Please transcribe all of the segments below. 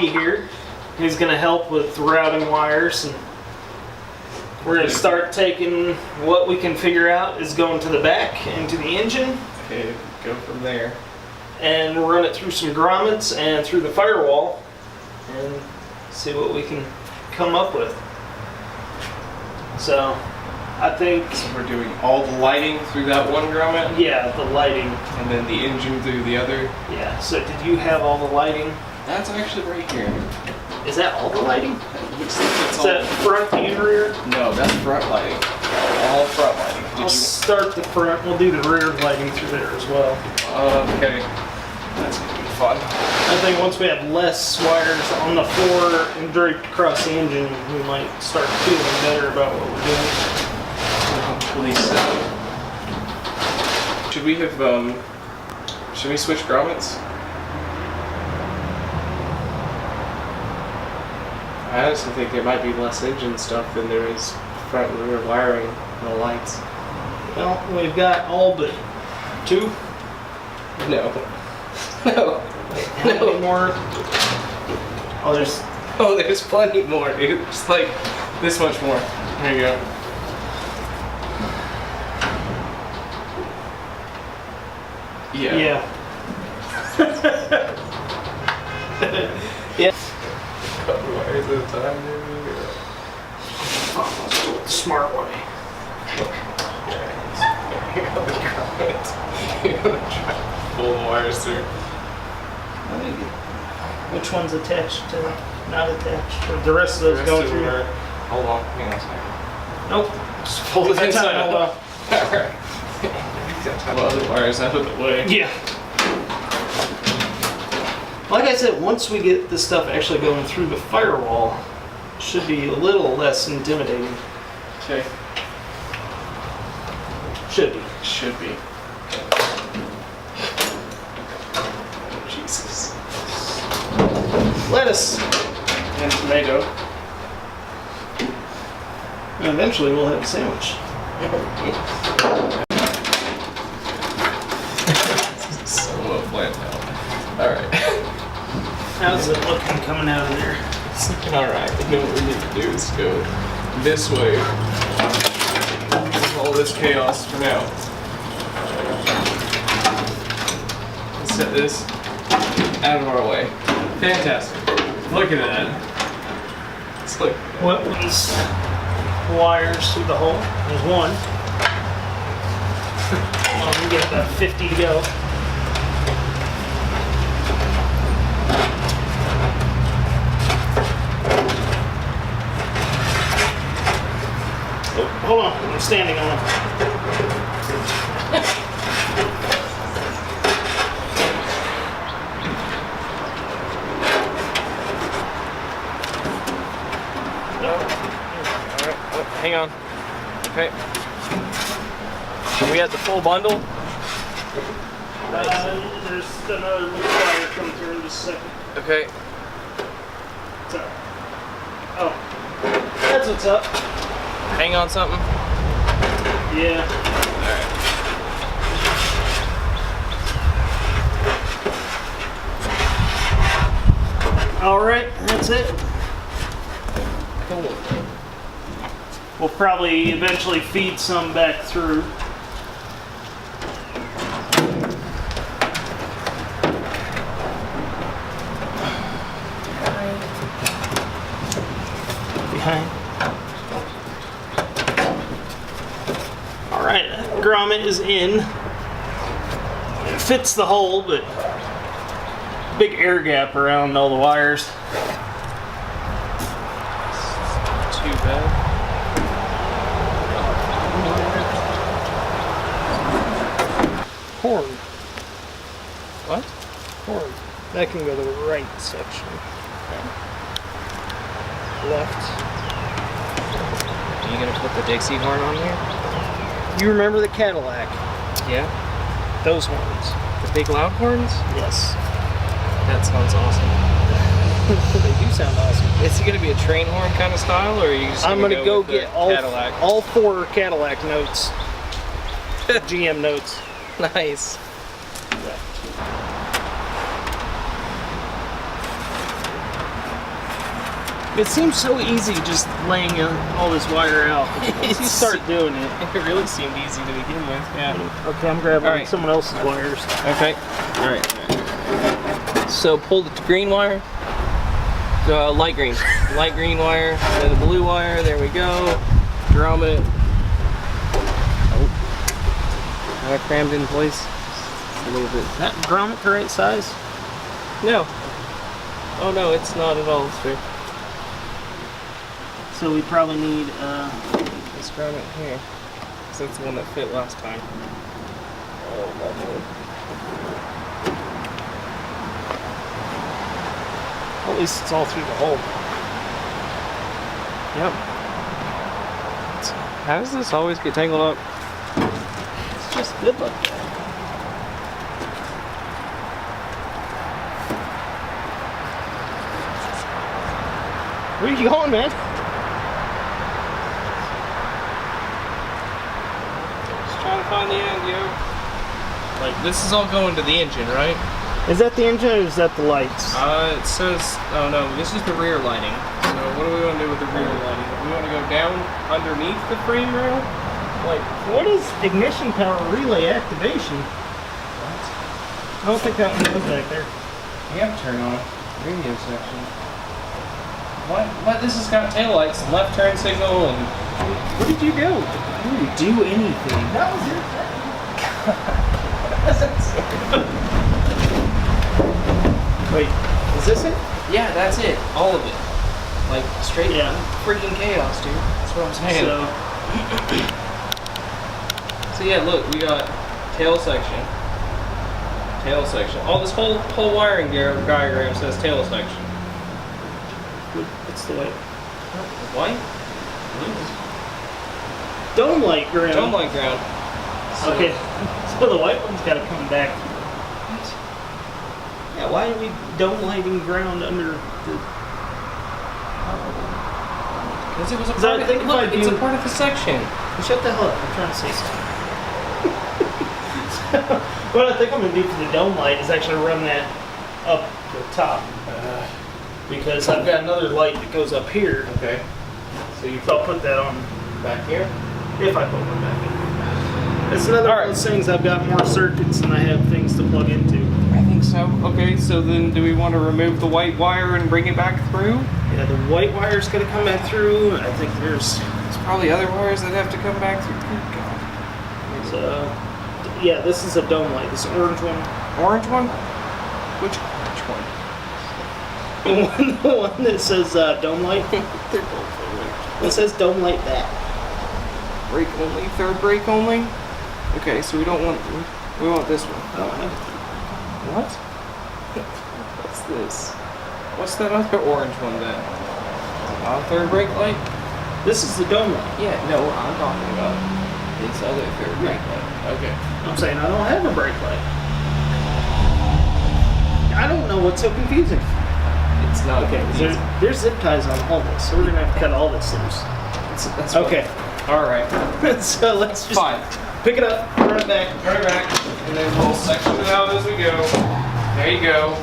Augie here. He's going to help with routing wires, and we're going to start taking what we can figure out is going to the back into the engine. Okay, go from there. And we'll run it through some grommets and through the firewall and see what we can come up with. So I think we're doing all the lighting through that one grommet? Yeah, the lighting. And then the engine through the other? Yeah, so did you have all the lighting? That's actually right here. Is that all the lighting? Looks like it's Is that front and rear? No, that's front lighting. All front lighting. I'll start the front. We'll do the rear lighting through there as well. Okay. That's gonna be fun. I think once we have less wires on the floor and draped across the engine, we might start feeling better about what we're doing. Hopefully so. Should we have, should we switch grommets? I honestly think there might be less engine stuff than there is front and rear wiring and the lights. Well, we've got all but 2. No. No. How many more? Oh, there's plenty more, dude. It's like this much more. There you go. Yeah. Yeah. Couple wires at a time, dude. Oh, let's do it the smart way. You're gonna try to pull the wires through. Which one's attached to, not attached? Or the rest of those going through? Hold on, hang on a second. Nope. Just pull it inside. Hold on. Alright. Got to have other wires out of the way. Yeah. Like I said, once we get this stuff actually going through the firewall, it should be a little less intimidating. Okay. Should be. Should be. Jesus. Lettuce. And tomato. And eventually we'll have a sandwich. So well planned out. Alright. How's it looking coming out of there? It's looking alright. I know what we need to do is go this way. All this chaos for now. Let's set this out of our way. Fantastic. Look at that. It's like What was wires through the hole? There's one. Well, we get about 50 to go. Oh, hold on, I'm standing on it. hang on. Okay. We had the full bundle. There's another wire coming through in just a second. Okay. What's up? Oh, that's what's up. Hang on something. Yeah. All right, that's it. Cool. We'll probably eventually feed some back through. Behind. All right, grommet is in. It fits the hole, but big air gap around all the wires. Too bad. Horn. What? Horn. That can go to the right section. Okay. Left. Are you gonna put the Dixie horn on here? You remember the Cadillac? Yeah. Those horns. The big loud horns? Yes. That sounds awesome. They do sound awesome. Is it gonna be a train horn kind of style, or are you just I'm gonna go with the get all 4 Cadillac notes. GM notes. Nice. It seems so easy just laying all this wire out. Once you start doing it. It really seemed easy to begin with. Yeah. Okay, I'm grabbing All right. someone else's wires. Okay. All right. So pull the green wire. Light green. Light green wire. And the blue wire. There we go. Drum it. Oh. Kind of crammed in place. Just a little bit. Is that grommet the right size? No. Oh no, it's not at all. It's fair. So we probably need This grommet here. 'Cause that's the one that fit last time. Oh, lovely. at least it's all through the hole. Yep. How does this always get tangled up? It's just good like that. Where are you going, man? Just trying to find the end, yo. Like, this is all going to the engine, right? Is that the engine or is that the lights? It says, oh no, this is the rear lighting. So what do we want to do with the rear lighting? Do we want to go down underneath the frame rail? Like, What is ignition power relay activation? what? I don't think that one goes back there. You have to turn on radio section. What? This has got taillights and left turn signal and... Where did you go? I didn't do anything. That was your Wait, is this it? Yeah, that's it. All of it. Like, straight Yeah. freaking chaos, dude. That's what I'm saying. So yeah, look, we got tail section. Tail section. Oh, this whole wiring diagram says tail section. What's the white? White? Dome light ground. Dome light ground. So, Okay, so the white one's got to come back. Yeah, why are we dome lighting ground under the... Because it was a 'Cause I part of, think if I look, it's a do- part of the section. Shut the hell up, I'm trying to say something. What I think I'm going to do for the dome light is actually run that up the top. Because I've got another light that goes up here. Okay. So I'll put that on Back here? if I put one back in. It's another one of those things, I've got more circuits than I have things to plug into. I think so. Okay, so then do we want to remove the white wire and bring it back through? Yeah, the white wire's going to come back through. I think there's Probably other wires that have to come back through. yeah, this is a dome light. This orange one. Orange one? Which one? The one that says dome light. They're both orange. It says dome light that. Brake only, third brake only? Okay, so we don't want, we want this one. I don't have What? What's this? What's that other orange one then? Third brake light? This is the dome light. Yeah, no, I'm talking about this other third brake light. Okay. I'm saying I don't have a brake light. I don't know what's so confusing. It's not Okay, there's zip ties on all this, so we're gonna have to cut all this loose. That's Okay, Alright. so let's just Fine. pick it up, run it back. Turn it back, and then we'll section it out as we go. There you go.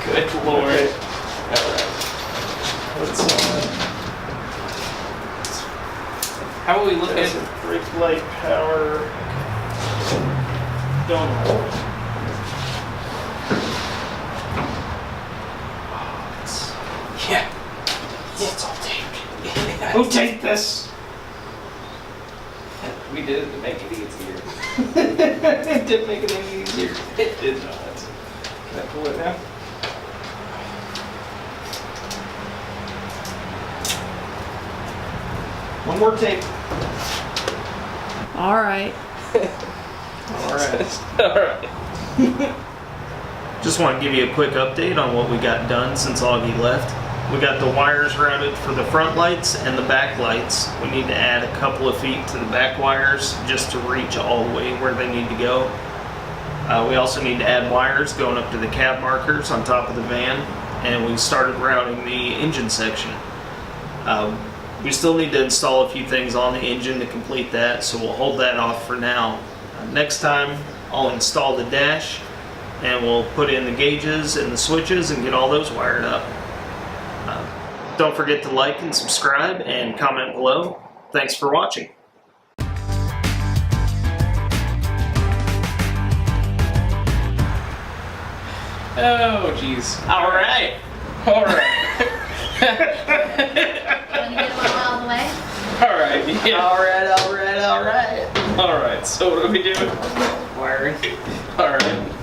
Good lord. Okay. Alright. Let's, how will we look That's at... a brake light power dome light. Yeah. It's all taped. Who taped this? We did it to make it easier. It didn't make it any easier. It did not. Can I pull it now? One more tape. All right. Alright. Just want to give you a quick update on what we got done since Augie left. We got the wires routed for the front lights and the back lights. We need to add a couple of feet to the back wires just to reach all the way where they need to go. We also need to add wires going up to the cab markers on top of the van, and we started routing the engine section. We still need to install a few things on the engine to complete that, so we'll hold that off for now. Next time, I'll install the dash, and we'll put in the gauges and the switches and get all those wired up. Don't forget to like and subscribe and comment below. Thanks for watching. Oh, jeez. All right. All right. Want to get them all out of the way? All right. Yeah. All right. All right. All right. All right. So what do we do? Wiring. All right.